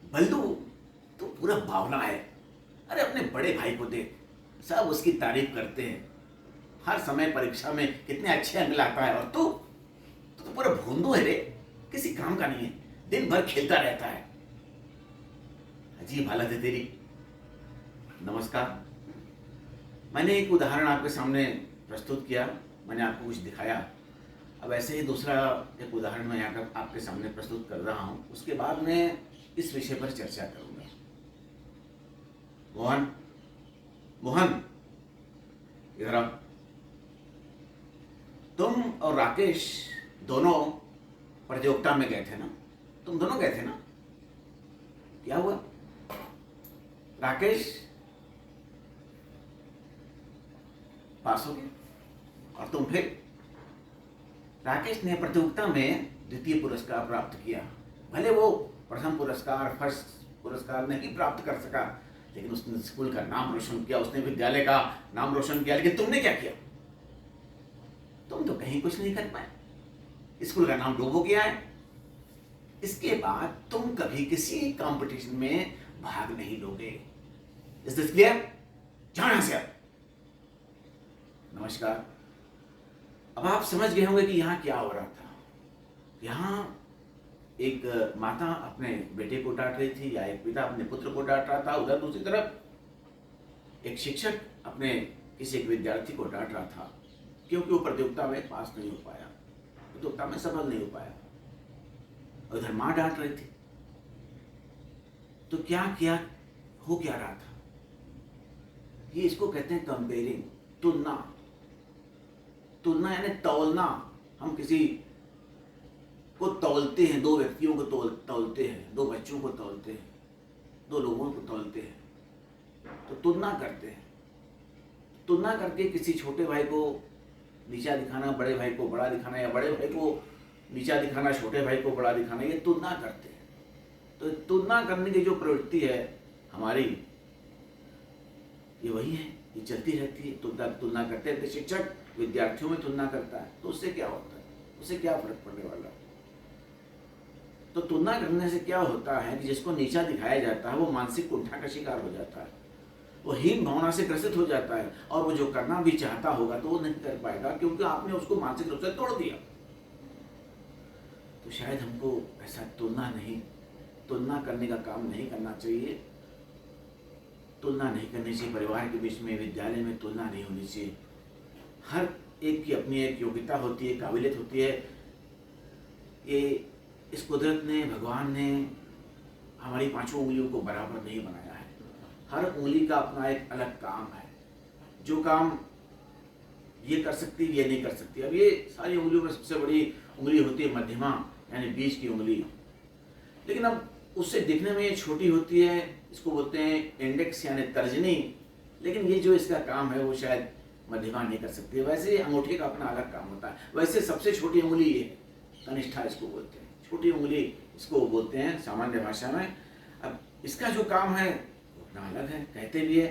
बल्दू, तू पूरा बावला है। अरे अपने बड़े भाई को देख, सब उसकी तारीफ करते हैं। हर समय परीक्षा में कितने अच्छे अंक लाता है, और तू तो पूरा भोंदू है रे। किसी काम का नहीं है, दिन भर खेलता रहता है। अजीब हालत है तेरी। नमस्कार। मैंने एक उदाहरण आपके सामने प्रस्तुत किया, मैंने आपको कुछ दिखाया। अब ऐसे ही दूसरा एक उदाहरण मैं यहाँ का आपके सामने प्रस्तुत कर रहा हूँ। उसके बाद मैं इस विषय पर चर्चा करूंगा। मोहन, मोहन, इधर आओ। तुम और राकेश दोनों प्रतियोगिता में गए थे ना? तुम दोनों गए थे ना? क्या हुआ? राकेश पास हो गया और तुम फेल। राकेश ने प्रतियोगिता में द्वितीय पुरस्कार प्राप्त किया। भले वो प्रथम पुरस्कार, फर्स्ट पुरस्कार नहीं प्राप्त कर सका, लेकिन उसने स्कूल का नाम रोशन किया, उसने विद्यालय का नाम रोशन किया। लेकिन तुमने क्या किया? तुम तो कहीं कुछ नहीं कर पाए, स्कूल का नाम डूबो गया है। इसके बाद तुम कभी किसी कंपटीशन में भाग नहीं लोगे। Is this clear? जाना से अब। नमस्कार। अब आप समझ गए होंगे कि यहाँ क्या हो रहा था। यहाँ एक माता अपने बेटे को डांट रही थी, या एक पिता अपने पुत्र को डांट रहा था। उधर दूसरी तरफ एक शिक्षक अपने किसी एक विद्यार्थी को डांट रहा था, क्योंकि वो प्रतियोगिता में पास नहीं हो पाया, प्रतियोगिता में सफल नहीं हो पाया। और इधर माँ डांट रही थी। तो क्या किया, हो क्या रहा था? ये इसको कहते हैं कंपेयरिंग, तुलना। तुलना यानी तौलना। हम किसी को तौलते हैं, दो व्यक्तियों को तौलते हैं, दो बच्चों को तौलते हैं, दो लोगों को तौलते हैं, तो तुलना करते हैं। तुलना करके किसी छोटे भाई को नीचा दिखाना, बड़े भाई को बड़ा दिखाना, या बड़े भाई को नीचा दिखाना, छोटे भाई को बड़ा दिखाना, ये तुलना करते हैं। तो तुलना करने की जो प्रवृत्ति है हमारी, ये वही है, ये चलती रहती है। तुलना करते हैं। शिक्षक विद्यार्थियों में तुलना करता है, तो उससे क्या होता है? उससे क्या फर्क पड़ने वाला है? तो तुलना करने से क्या होता है कि जिसको नीचा दिखाया जाता है वो मानसिक कुंठा का शिकार हो जाता है, वो हीन भावना से ग्रसित हो जाता है, और वो जो करना भी चाहता होगा तो वो नहीं कर पाएगा, क्योंकि आपने उसको मानसिक रूप से तोड़ दिया। तो शायद हमको ऐसा तुलना करने का काम नहीं करना चाहिए। तुलना नहीं करनी चाहिए। परिवार के बीच में, विद्यालय में तुलना नहीं होनी चाहिए। हर एक की अपनी एक योग्यता होती है, काबिलियत होती है। ये इस कुदरत ने, भगवान ने हमारी पांचों उंगलियों को बराबर नहीं बनाया है। हर उंगली का अपना एक अलग काम है। जो काम ये कर सकती है, ये नहीं कर सकती। अब ये सारी उंगलियों में सबसे बड़ी उंगली होती है मध्यमा, यानी बीच की उंगली। लेकिन अब उससे दिखने में ये छोटी होती है, इसको बोलते हैं इंडेक्स यानी तर्जनी। लेकिन ये जो इसका काम है वो शायद मध्यमा नहीं कर सकती। वैसे अंगूठे का अपना अलग काम होता है। वैसे सबसे छोटी उंगली ये कनिष्ठा इसको बोलते हैं, छोटी उंगली इसको बोलते हैं सामान्य भाषा में। अब इसका जो काम है वो अपना अलग है। कहते भी है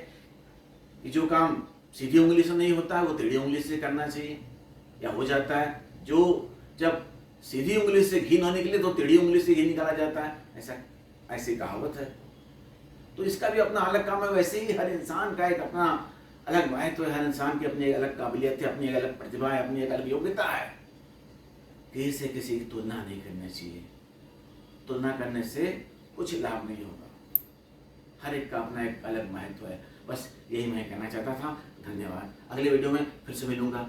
कि जो काम सीधी उंगली से नहीं होता है वो टेढ़ी उंगली से करना चाहिए, या हो जाता है। जो जब सीधी उंगली से घी न निकले तो टेढ़ी उंगली से घी निकाला जाता है, ऐसी कहावत है। तो इसका भी अपना अलग काम है। वैसे ही हर इंसान का एक अपना अलग महत्व है। हर इंसान की अपनी एक अलग काबिलियत है, अपनी एक अलग प्रतिभा है, अपनी एक अलग योग्यता है। किसी से किसी की तुलना नहीं करनी चाहिए। तुलना करने से कुछ लाभ नहीं होगा। हर एक का अपना एक अलग महत्व है। बस यही मैं कहना चाहता था। धन्यवाद। अगले वीडियो में फिर से मिलूंगा।